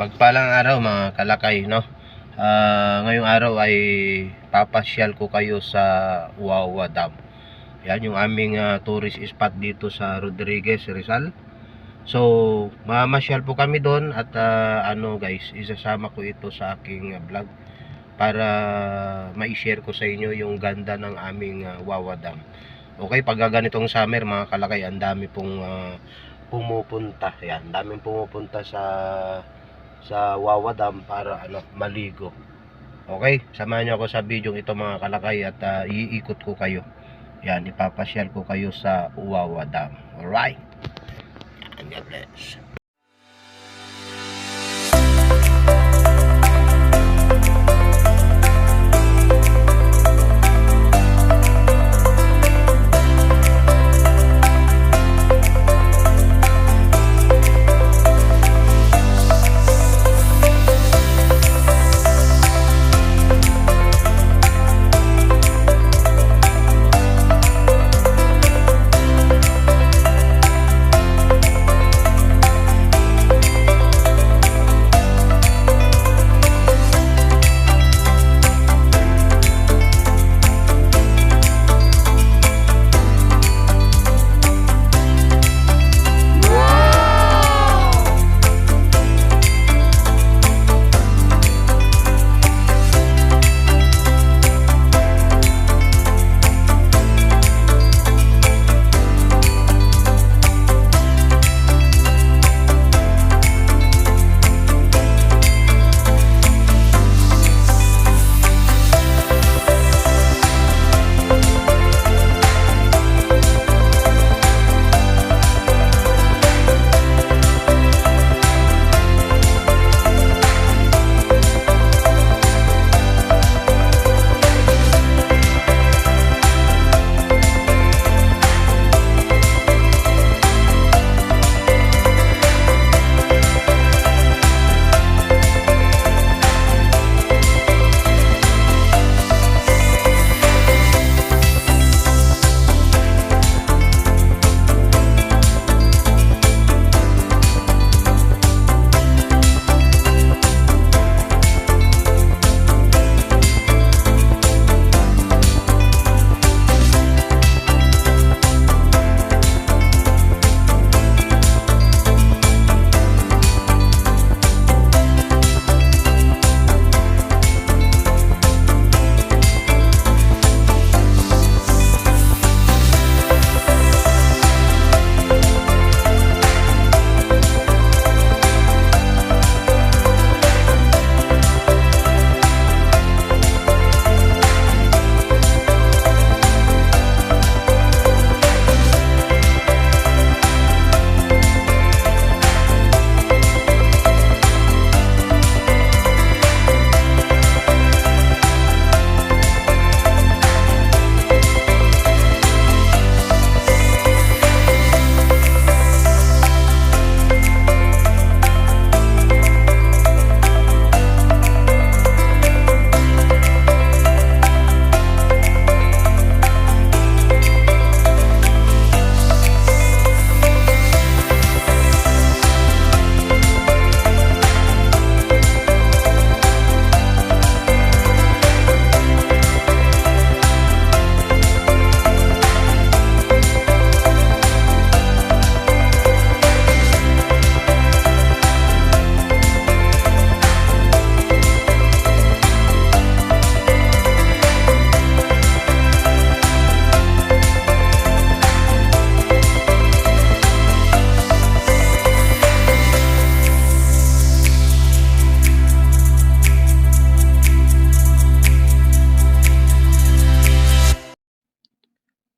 Mapagpalang araw mga kalakay, no? Ngayong araw ay papasyal ko kayo sa Wawa Dam. Yan yung aming tourist spot dito sa Rodriguez, Rizal. So, mamasyal po kami doon at guys, isasama ko ito sa aking vlog para ma-share ko sa inyo yung ganda ng aming Wawa Dam. Okay, pag ganitong summer mga kalakay, ang dami pong pumupunta. Yan, daming pumupunta sa Wawa Dam para maligo. Okay, samahan niyo ako sa video ito mga kalakay at iikot ko kayo. Yan, ipapasyal ko kayo sa Wawa Dam. Alright. And God bless.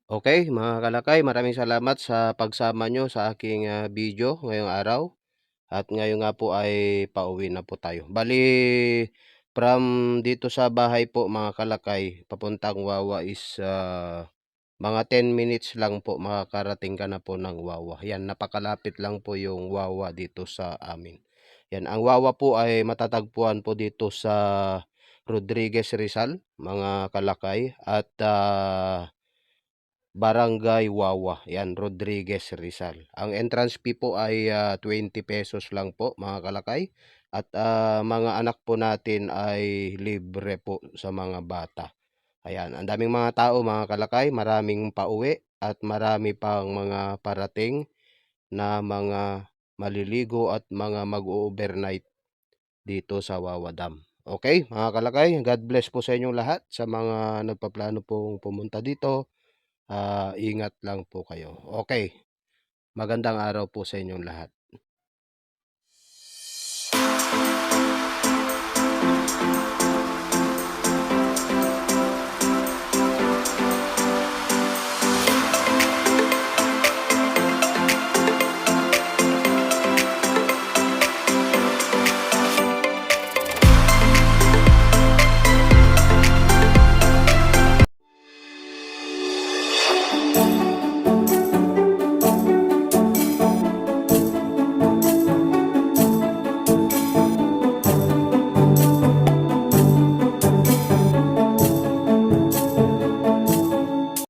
Okay, mga kalakay, maraming salamat sa pagsama nyo sa aking video ngayong araw. At ngayon nga po ay pauwi na po tayo. Bali, from dito sa bahay po mga kalakay, papuntang Wawa is mga 10 minutes lang po makakarating ka na po ng Wawa. Yan, napakalapit lang po yung Wawa dito sa amin. Yan, ang Wawa po ay matatagpuan po dito sa Rodriguez, Rizal, mga kalakay. At Barangay Wawa, yan, Rodriguez, Rizal. Ang entrance fee po ay 20 pesos lang po mga kalakay. At mga anak po natin ay libre po sa mga bata. Ayan, ang daming mga tao mga kalakay, maraming pauwi at marami pang mga parating na mga maliligo at mga mag-o-overnight dito sa Wawa Dam. Okay, mga kalakay, God bless po sa inyong lahat. Sa mga nagpaplano pong pumunta dito, ingat lang po kayo. Okay, magandang araw po sa inyong lahat.